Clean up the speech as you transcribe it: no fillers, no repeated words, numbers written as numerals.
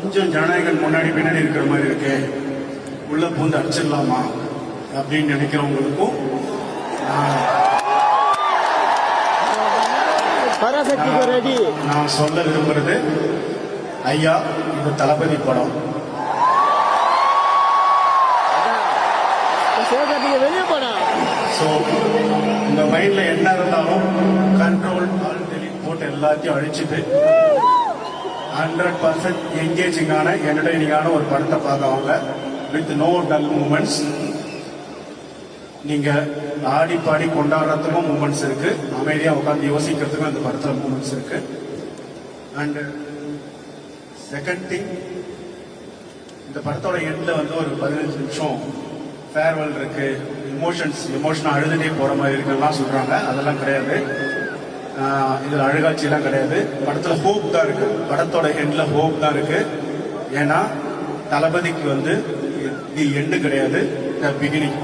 கொஞ்சம் ஜனநாயகன் முன்னாடி பின்னாடி இருக்கிற மாதிரி இருக்கு, உள்ள பூந்து அடிச்சிடலாமா அப்படின்னு நினைக்கிறவங்களுக்கும் நான் சொல்ல விரும்புறது, ஐயா இது தளபதி படம். ஸோ உங்க மைண்ட்ல என்ன இருந்தாலும் கண்ட்ரோல் ஆல் டெலிட் போட்டு எல்லாத்தையும் அழிச்சிட்டு 100% என்கேஜிங்கான என்டர்டைனிங்கான ஒரு படத்தை பார்க்கவங்க வித் நோ டல் மூமெண்ட்ஸ். நீங்க ஆடி பாடி கொண்டாடுறதுக்கும் மூமெண்ட்ஸ் இருக்கு, அமைதியா உட்காந்து யோசிக்கிறதுக்கும் அந்த படத்துல மூமெண்ட்ஸ் இருக்கு. அண்ட் செகண்ட் திங், இந்த படத்தோட எண்ட்ல வந்து ஒரு 15 நிமிஷம் ஃபேர்வெல் இருக்கு, எமோஷனா அழுதுட்டே போற மாதிரி இருக்குலாம் சொல்றாங்க. அதெல்லாம் கிடையாது, இதுல அழுகாட்சியெல்லாம் கிடையாது. படத்துல ஹோப் தான் இருக்கு, படத்தோட எண்ட்ல ஹோப் தான் இருக்கு. ஏன்னா தளபதிக்கு வந்து தி எண்டு கிடையாது, தி பிகினிங்.